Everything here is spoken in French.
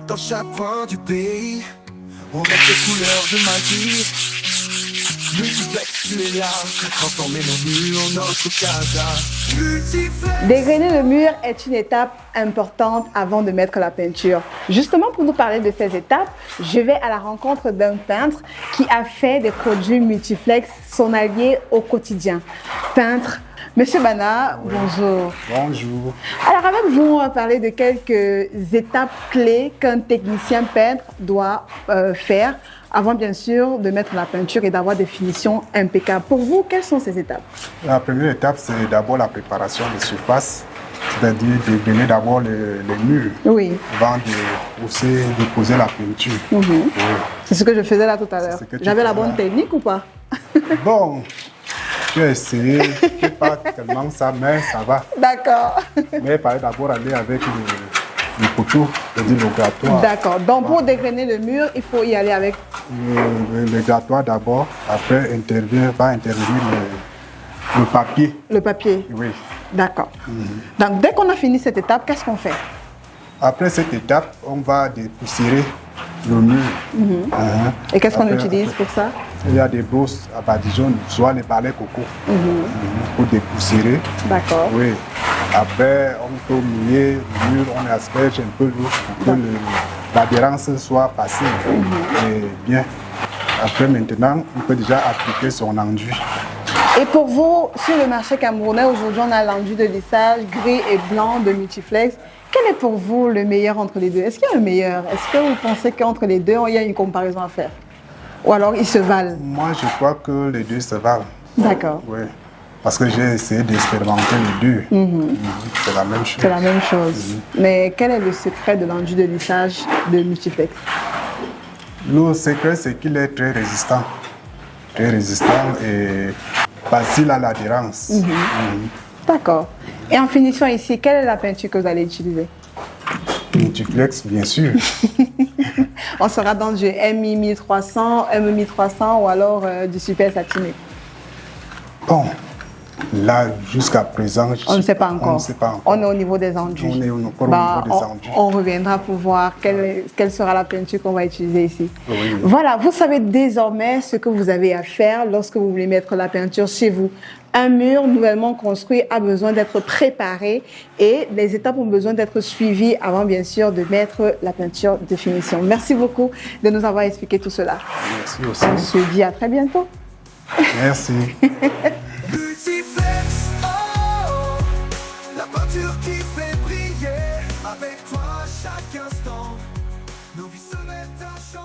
dans chaque coin du pays. On met les couleurs de magie. Multiplex, tu es là, transformer nos murs, notre casa. Multiplex. Dégrainer le mur est une étape importante avant de mettre la peinture. Justement, pour nous parler de ces étapes, je vais à la rencontre d'un peintre qui a fait des produits multiplex son allié au quotidien. Peintre, Monsieur Bana, bonjour. Bonjour. Alors avec vous, on va parler de quelques étapes clés qu'un technicien peintre doit faire avant bien sûr de mettre la peinture et d'avoir des finitions impeccables. Pour vous, quelles sont ces étapes? La première étape, c'est d'abord la préparation des surfaces, c'est-à-dire de donner d'abord les murs Oui. avant de poser la peinture. Oui. C'est ce que je faisais là tout à l'heure. C'est ce que tu J'avais la fais bonne là. technique ou pas? Bon, j'ai essayé, c'est pas tellement ça, mais ça va. D'accord. Mais il fallait d'abord aller avec le poteau, c'est-à-dire le grattoir. D'accord. Donc pour dégrainer le mur, il faut y aller avec... Le grattoir d'abord, après va intervenir le papier. le papier. Oui. D'accord. Donc dès qu'on a fini cette étape, qu'est-ce qu'on fait? Après cette étape, on va dépoussiérer le mur. Et qu'est-ce qu'on Après, utilise pour ça? Il y a des brosses à badigeon, soit les balais coco, pour dépoussiérer. D'accord. Oui. Après, on peut mouiller le mur, on asperge un peu l'eau pour que l'adhérence soit facile et bien. Après, maintenant, on peut déjà appliquer son enduit. Et pour vous, sur le marché camerounais, aujourd'hui, on a l'enduit de lissage gris et blanc de Multiplex. Quel est pour vous le meilleur entre les deux? Est-ce qu'il y a un meilleur? Est-ce que vous pensez qu'entre les deux, il y a une comparaison à faire? Ou alors, ils se valent? Moi, je crois que les deux se valent. D'accord. Oui. Parce que j'ai essayé d'expérimenter les deux. C'est la même chose. C'est la même chose. Mais quel est le secret de l'enduit de lissage de Multiplex? Le secret, c'est qu'il est très résistant. Très résistant et facile à l'adhérence. D'accord. Et en finition ici, quelle est la peinture que vous allez utiliser? Multiplex, bien sûr. On sera dans du MI 1300, ME 1300 ou alors du super satiné? Bon, là, jusqu'à présent, On ne sait pas encore. On ne sait pas encore. On est au niveau des enduits. On est encore au niveau des enduits. On reviendra pour voir quelle sera la peinture qu'on va utiliser ici. Oui. Voilà, vous savez désormais ce que vous avez à faire lorsque vous voulez mettre la peinture chez vous. Un mur nouvellement construit a besoin d'être préparé et les étapes ont besoin d'être suivies avant bien sûr de mettre la peinture de finition. Merci beaucoup de nous avoir expliqué tout cela. Merci aussi. On se dit à très bientôt. Merci. Multiplex, oh, la peinture qui fait briller avec toi chaque instant. Nos vies se mettent à changer.